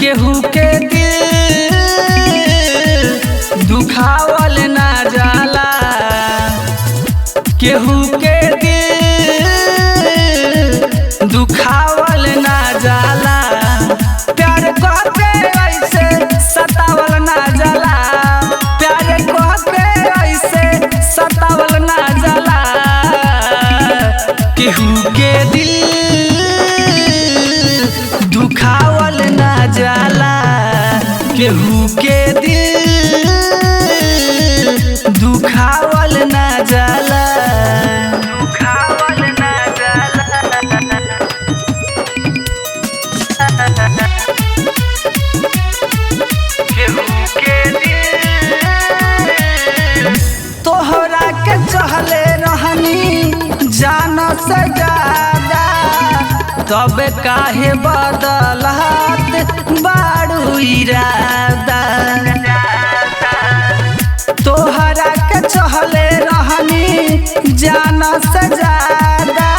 केहू के दिल दुखावल ना जाला, केहू के दिल दुखावल ना जाला। प्यार कहके ऐसे सतावल ना जाला, प्यार कहके ऐसे सतावल ना जाला। केहू के दिल दुखावल ना जाला, केहू के दिल दुखावल ना जाला, दुखावल ना जाला। केहू के दिल तोहरा के चहले रहनी जान से ज्यादा, तब काहे बदलत बारू इरादा। तोहरा के चहले रहनी जान से ज्यादा,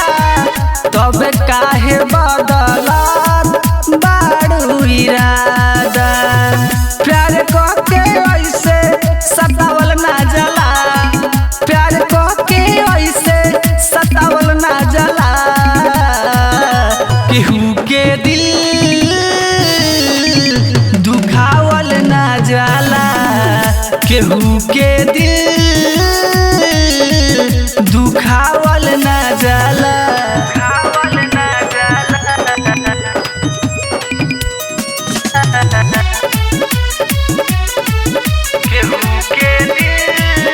तब काहे बदलत बारू इरादा। प्यार कहके ऐसे सतावल ना जाला, प्यार कहके ऐसे सतावल ना जाला। केहू के दिल दुखावल ना जाला, केहू के दिल दुखावल ना जाला, दुखावल ना जाला। केहू के दिल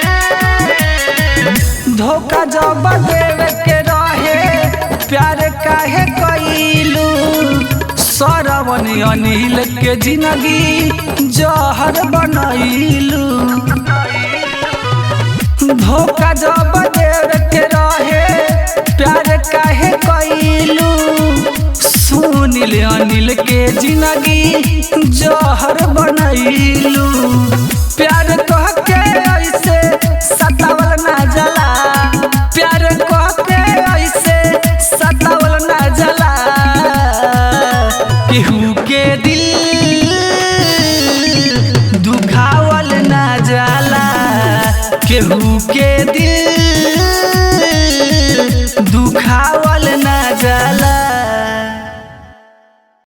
धोखा जब देवे के रहे प्यार काहे कइलू। सरवन अनिल के जिंदगी जहर बनैलू। धोखा जब देवे के रहे प्यार काहे कइलू। सुनील अनिल के जिंदगी जहर बनैलू। प्यार कहके ऐसे सतावल ना जाला, प्यार कहके ऐसे सतावल ना जाला। केहू के दिल दुखावल ना जाला, केहू के दिल